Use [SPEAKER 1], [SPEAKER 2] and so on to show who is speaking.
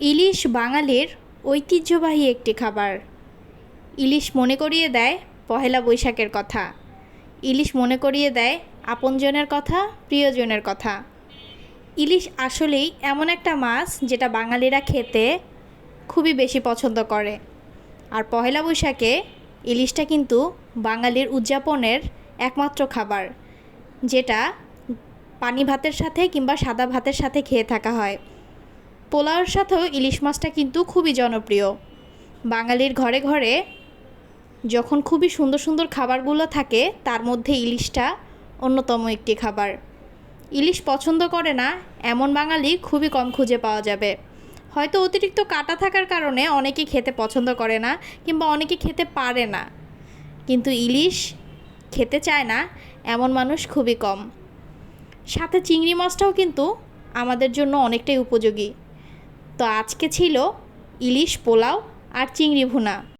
[SPEAKER 1] ইলিশ বাঙালির ঐতিহ্যবাহী একটি খাবার। ইলিশ মনে করিয়ে দেয় পহেলা বৈশাখের কথা। ইলিশ মনে করিয়ে দেয় আপনজনের কথা, প্রিয়জনের কথা। ইলিশ আসলেই এমন একটা মাছ যেটা বাঙালিরা খেতে খুবই বেশি পছন্দ করে। আর পহেলা বৈশাখে ইলিশটা কিন্তু বাঙালির উদযাপনের একমাত্র খাবার, যেটা পানি ভাতের সাথে কিংবা সাদা ভাতের সাথে খেয়ে থাকা হয়। পোলাওয়ের সাথেও ইলিশ মাছটা কিন্তু খুবই জনপ্রিয়। বাঙালির ঘরে ঘরে যখন খুবই সুন্দর সুন্দর খাবারগুলো থাকে, তার মধ্যে ইলিশটা অন্যতম একটি খাবার। ইলিশ পছন্দ করে না এমন বাঙালি খুবই কম খুঁজে পাওয়া যাবে। হয়তো অতিরিক্ত কাঁটা থাকার কারণে অনেকেই খেতে পছন্দ করে না কিংবা অনেকে খেতে পারে না, কিন্তু ইলিশ খেতে চায় না এমন মানুষ খুবই কম। সাথে চিংড়ি মাছটাও কিন্তু আমাদের জন্য অনেকটাই উপযোগী। তো আজকে ছিল ইলিশ পোলাও আর চিংড়ি ভুনা।